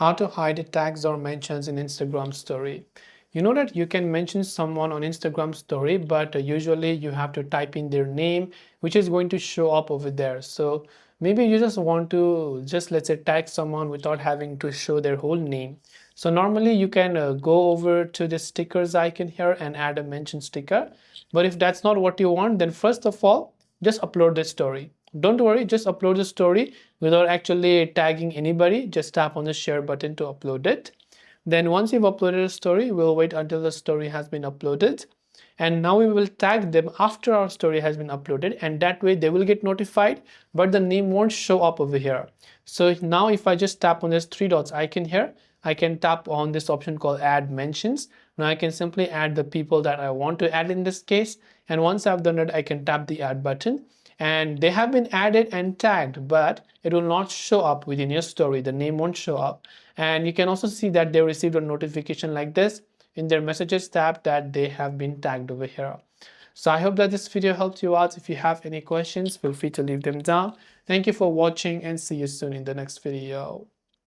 How to hide tags or mentions in Instagram story. You know that you can mention someone on Instagram story, but usually you have to type in their name, which is going to show up over there. So maybe you just want to just, let's say, tag someone without having to show their whole name. So normally you can go over to the stickers icon here and add a mention sticker. But if that's not what you want, then first of all, just upload the story. Don't worry, just upload the story without actually tagging anybody. Just tap on the share button to upload it. Then once you've uploaded a story, we'll wait until the story has been uploaded. And now we will tag them after our story has been uploaded, and that way they will get notified, but the name won't show up over here. So now if I just tap on this three dots icon here, I can tap on this option called add mentions. Now I can simply add the people that I want to add in this case. And once I've done it, I can tap the add button and they have been added and tagged, but it will not show up within your story. The name won't show up. And you can also see that they received a notification like this in their messages tab that they have been tagged over here. So I hope that this video helped you out. If you have any questions, feel free to leave them down. Thank you for watching and see you soon in the next video.